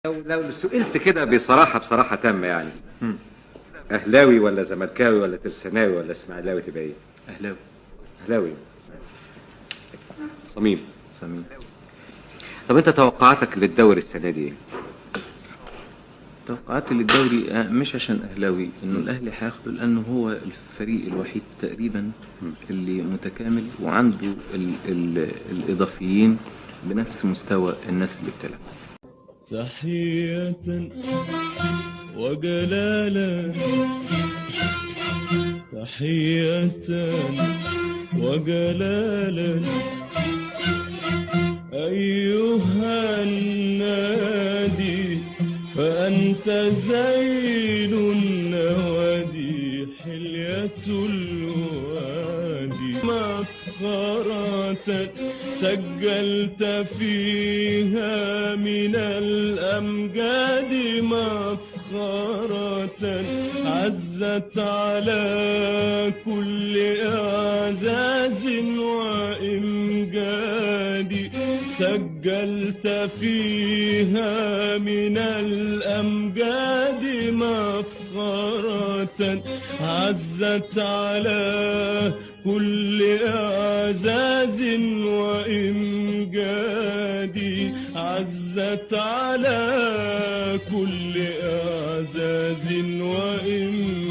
لو سئلت كده بصراحة تامة يعني. أهلاوي ولا زملكاوي ولا ترساناوي ولا إسماعيلاوي تبقى إيه؟ أهلاوي. أهلاوي. صميم. صميم. طب أنت توقعاتك للدوري السنة دي إيه؟ توقعاتي للدوري مش عشان أهلاوي إنه الأهلي هياخده، لأنه هو الفريق الوحيد تقريبا اللي متكامل وعنده الإضافيين بنفس مستوى الناس اللي بتلعب. تحية وجلالا، تحية وجلالا أيها النادي، فأنت زين النوادي، حلية الوادي، مفخرة سجلت فيها من الأمجاد، مفخرة عزت على كل إعزاز وإمجاد، سجلت فيها من الأمجاد مفخرة عزت على كل إعزاز وإمجاد، عزت على كل إعزاز وإمجاد.